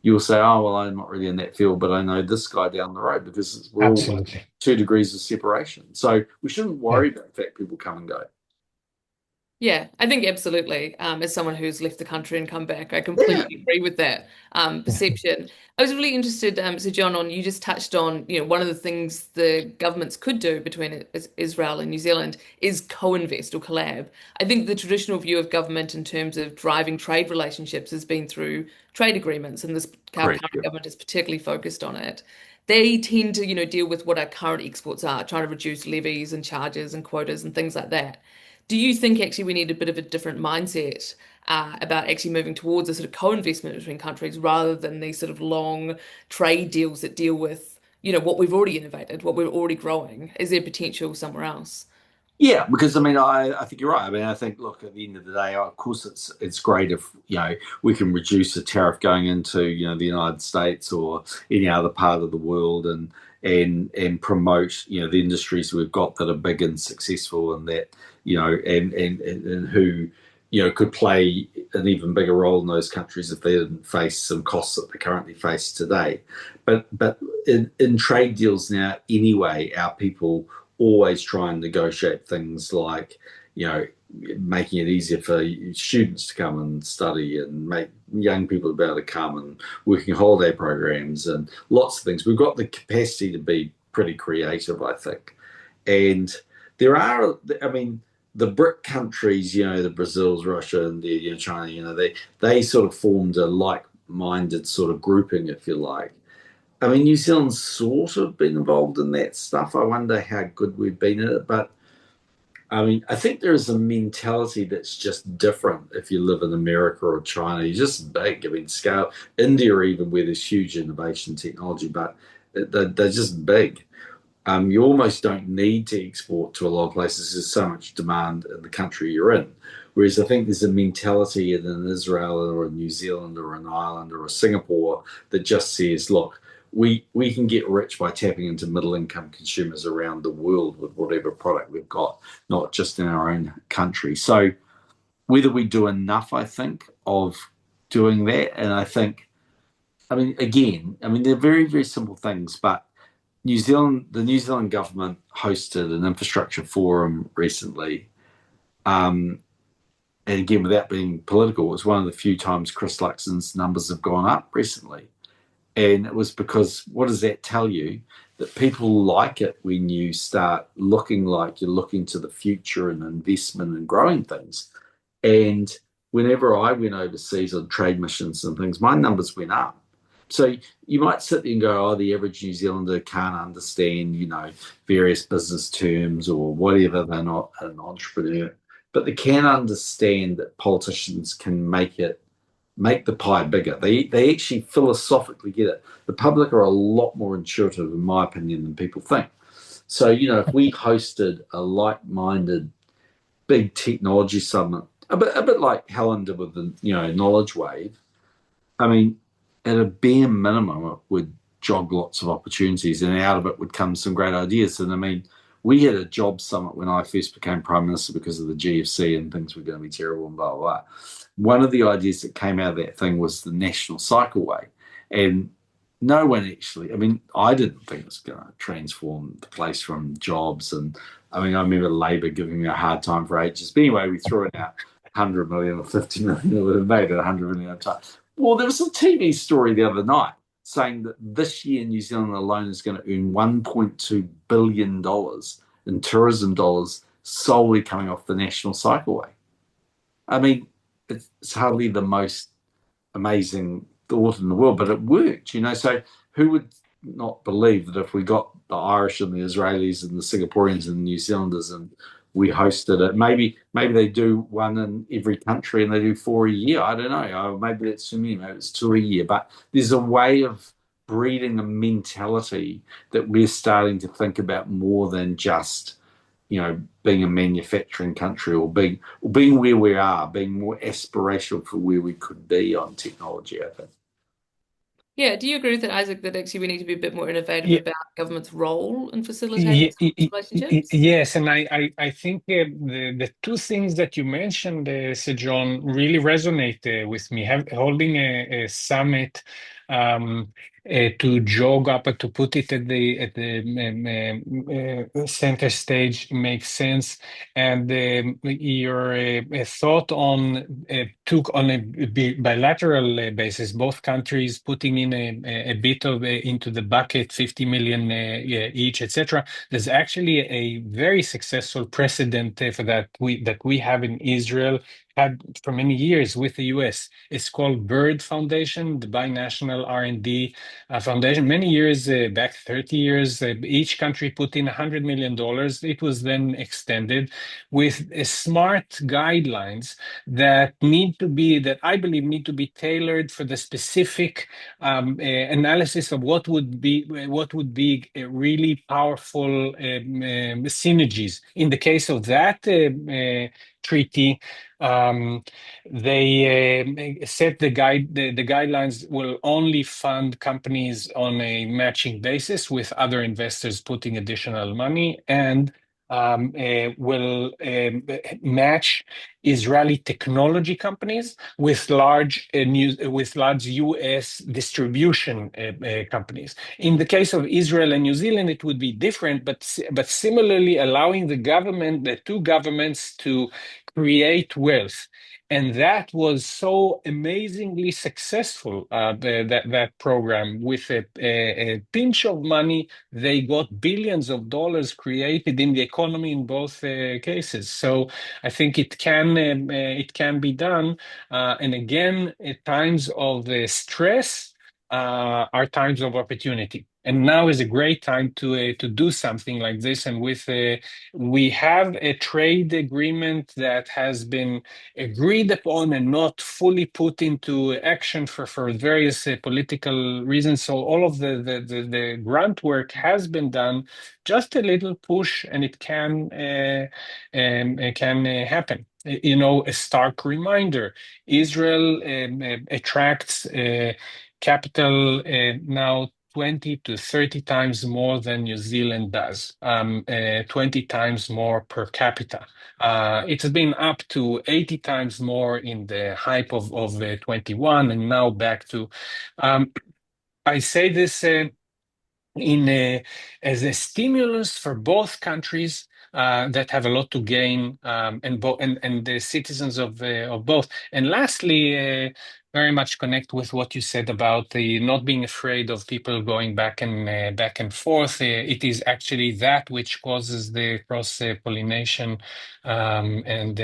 S3: you'll say, oh, well, I'm not really in that field, but I know this guy down the road because we're
S4: Absolutely.
S3: all 2 degrees of separation. So we shouldn't worry about the fact people come and go.
S2: Yeah, I think absolutely. As someone who's left the country and come back, I completely agree with that perception. I was really interested, so John, you just touched on, one of the things the governments could do between Israel and New Zealand is co-invest or collab. I think the traditional view of government in terms of driving trade relationships has been through trade agreements, and our current government is particularly focused on it. They tend to, deal with what our current exports are, trying to reduce levies and charges and quotas and things like that. Do you think actually we need a bit of a different mindset about actually moving towards a sort of co-investment between countries rather than these sort of long trade deals that deal with, what we've already innovated, what we're already growing? Is there potential somewhere else?
S3: Yeah, because I mean, I think you're right. I mean, I think, look, at the end of the day, of course, it's great if we can reduce the tariff going into the United States or any other part of the world, and promote the industries we've got that are big and successful, and that and who could play an even bigger role in those countries if they didn't face some costs that they currently face today. But in trade deals now, anyway, our people always try and negotiate things like, you know, making it easier for students to come and study, and make young people to be able to come, and working holiday programs and lots of things. We've got the capacity to be pretty creative, I think. And there are, I mean, the BRIC countries, the Brazils, Russia, India, China, they sort of formed a like-minded sort of grouping, if you like. I mean, New Zealand's sort of been involved in that stuff. I wonder how good we've been at it. But I mean, I think there is a mentality that's just different if you live in America or China. You're just big. I mean, scale. India, even, where there's huge innovation technology, but they're just big. You almost don't need to export to a lot of places. There's so much demand in the country you're in. Whereas I think there's a mentality in an Israel or a New Zealand or an Ireland or a Singapore that just says, look, we can get rich by tapping into middle income consumers around the world with whatever product we've got, not just in our own country. So whether we do enough, I think, of doing that, and I think, I mean, again, I mean, they're very, very simple things, but the New Zealand government hosted an infrastructure forum recently. And again, without being political, it was one of the few times Chris Luxon's numbers have gone up recently. And it was because, what does that tell you? That people like it when you start looking like you're looking to the future and investment and growing things. And whenever I went overseas on trade missions and things, my numbers went up. So you might sit there and go, oh, the average New Zealander can't understand, various business terms or whatever. They're not an entrepreneur, but they can understand that politicians can make the pie bigger. They actually philosophically get it. The public are a lot more intuitive, in my opinion, than people think. So, if we hosted a like-minded big technology summit, a bit like Helen did with the, Knowledge Wave, I mean, at a bare minimum, it would jog lots of opportunities, and out of it would come some great ideas. And I mean, we had a job summit when I first became Prime Minister because of the GFC and things were going to be terrible and blah, blah, blah. One of the ideas that came out of that thing was the National Cycleway. And no one actually, I mean, I didn't think it was going to transform the place from jobs. And I mean, I remember Labor giving me a hard time for ages. But anyway, we threw it out 100 million or 50 million. It would have made it 100 million time. Well, there was a TV story the other night saying that this year New Zealand alone is going to earn $1.2 billion in tourism dollars solely coming off the National Cycleway. I mean, it's hardly the most amazing thought in the world, but it worked, So who would not believe that if we got the Irish and the Israelis and the Singaporeans and the New Zealanders and we hosted it, maybe they do one in every country and they do 4 a year. I don't know. Maybe that's too many. Maybe it's 2 a year. But there's a way of breeding a mentality that we're starting to think about more than just being a manufacturing country, or being where we are, being more aspirational for where we could be on technology, I think.
S2: Yeah, do you agree with that, Isaac, that actually we need to be a bit more innovative
S4: Yeah,
S2: about government's role in facilitating relationships?
S4: yes, and I think the two things that you mentioned, Sir John, really resonate with me. Holding a summit to jog up, to put it at the center stage makes sense, and your thought on took on a bilateral basis, both countries putting in a bit of into the bucket, 50 million each, etc. There's actually a very successsul precedent for that we have in Israel, had for many years with the US. It's called BIRD Foundation, the Binational R&D foundation. Many years back, 30 years, each country put in $100 million. It was then extended with smart guidelines that I believe need to be tailored for the specific analysis of what would be really powerful synergies. In the case of that treaty, they set the guidelines will only fund companies on a matching basis with other investors putting additional money, and will match Israeli technology companies with large U.S. distribution companies. In the case of Israel and New Zealand, it would be different, but similarly allowing the two governments to create wealth. And that was so amazingly successful, that program. With a pinch of money, they got billions of dollars created in the economy in both cases. So I think it can be done. And again, at times of stress are times of opportunity. And now is a great time to do something like this. And we have a trade agreement that has been agreed upon and not fully put into action for various political reasons. So all of the grunt work has been done. Just a little push, and it can happen. A stark reminder: Israel attracts capital now 20 to 30 times more than New Zealand does, 20 times more per capita. It's been up to 80 times more in the hype of 21, and now back to. I say this as a stimulus for both countries that have a lot to gain, and the citizens of both. And lastly, very much connect with what you said about the not being afraid of people going back and forth. It is actually that which causes the cross pollination, and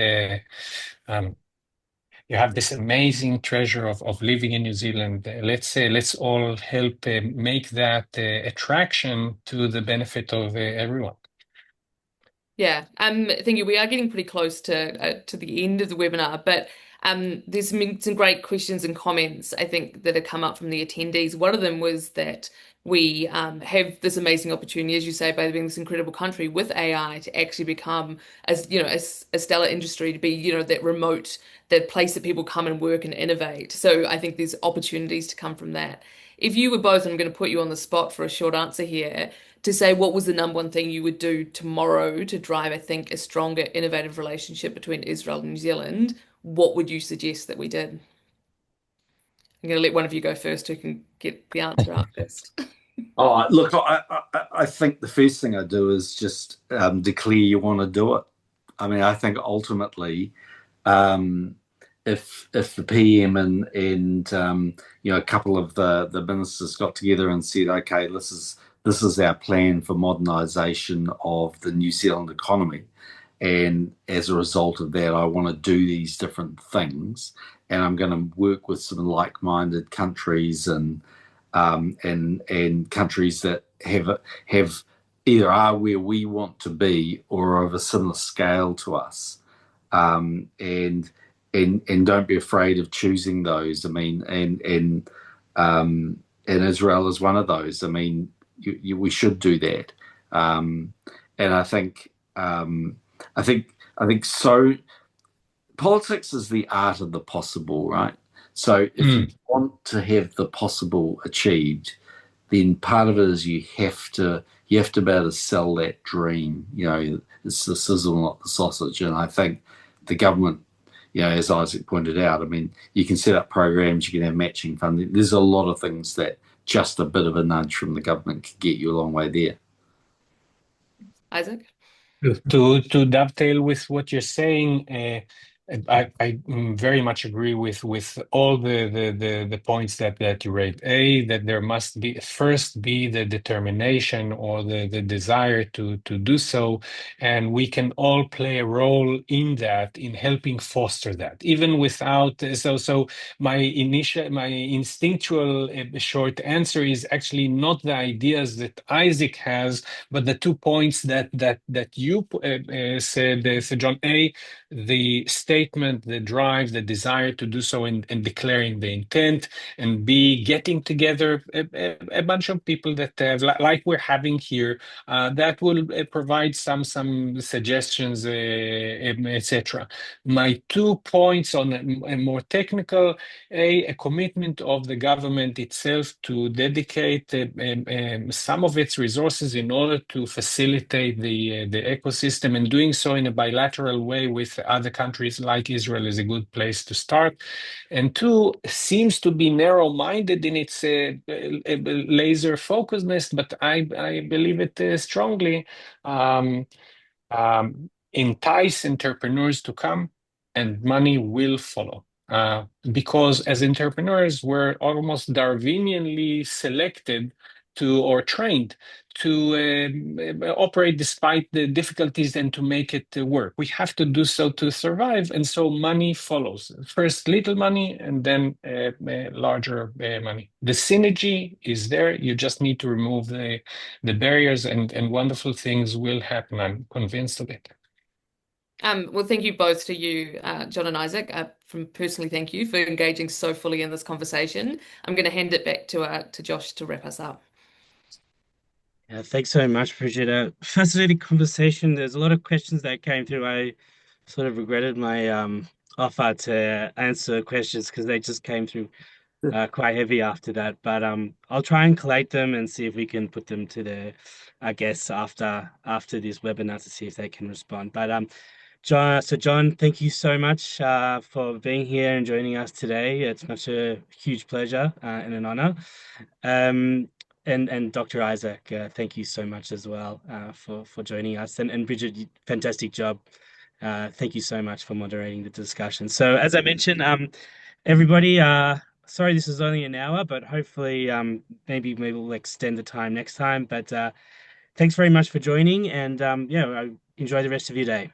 S4: you have this amazing treasure of living in New Zealand. Let's all help make that attraction to the benefit of everyone.
S2: Yeah, thank you. We are getting pretty close to the end of the webinar, but there's been some great questions and comments, I think, that have come up from the attendees. One of them was that we have this amazing opportunity, as you say, by being this incredible country with AI, to actually become, as you know, a stellar industry, to be, that place that people come and work and innovate. So I think there's opportunities to come from that. If you were both, I'm going to put you on the spot for a short answer here, to say what was the number one thing you would do tomorrow to drive, I think, a stronger, innovative relationship between Israel and New Zealand, what would you suggest that we did? I'm going to let one of you go first who can get the answer out first.
S3: Oh, look, I think the first thing I do is just declare you want to do it. I mean, I think ultimately, if the PM and a couple of the ministers got together and said, okay, this is our plan for modernisation of the New Zealand economy, and as a result of that, I want to do these different things, and I'm going to work with some like-minded countries and countries that have either are where we want to be or of a similar scale to us, and don't be afraid of choosing those. I mean, and Israel is one of those. I mean, we should do that, and I think so. Politics is the art of the possible, right? So if you want to have the possible achieved, then part of it is you have to be able to sell that dream. It's the sizzle, not the sausage. And I think the government, as Isaac pointed out, I mean, you can set up programs, you can have matching funding. There's a lot of things that just a bit of a nudge from the government can get you a long way there.
S2: Isaac?
S4: To dovetail with what you're saying, I very much agree with all the points that you raised. That there must be first be the determination or the desire to do so, and we can all play a role in that, in helping foster that, even without. So my instinctual short answer is actually not the ideas that Isaac has, but the 2 points that you said, Sir John. The statement, the drive, the desire to do so, and declaring the intent, and B, getting together a bunch of people that have, like we're having here, that will provide some suggestions, etc. My 2 points on a more technical, a commitment of the government itself to dedicate some of its resources in order to facilitate the ecosystem, and doing so in a bilateral way with other countries like Israel is a good place to start. And two, seems to be narrow-minded in its laser focusedness, but I believe it strongly. Entice entrepreneurs to come, and money will follow. Because as entrepreneurs, we're almost Darwinianly selected to or trained to operate despite the difficulties and to make it work. We have to do so to survive, and so money follows. First little money, and then larger money. The synergy is there. You just need to remove the barriers, and wonderful things will happen. I'm convinced of it.
S2: Well, thank you both to you, John and Isaac. From personally, thank you for engaging so fully in this conversation. I'm going to hand it back to Josh to wrap us up.
S1: Yeah, thanks so much. Appreciate it. Fascinating conversation. There's a lot of questions that came through. I sort of regretted my offer to answer questions because they just came through quite heavy after that. But I'll try and collate them and see if we can put them to the, I guess, after this webinar to see if they can respond. But John, thank you so much for being here and joining us today. It's much a huge pleasure and an honor. And Dr. Isaac, thank you so much as well for joining us. And Bridget, fantastic job. Thank you so much for moderating the discussion. So as I mentioned, everybody, sorry this is only an hour, but hopefully maybe we'll extend the time next time. But thanks very much for joining, and yeah, enjoy the rest of your day.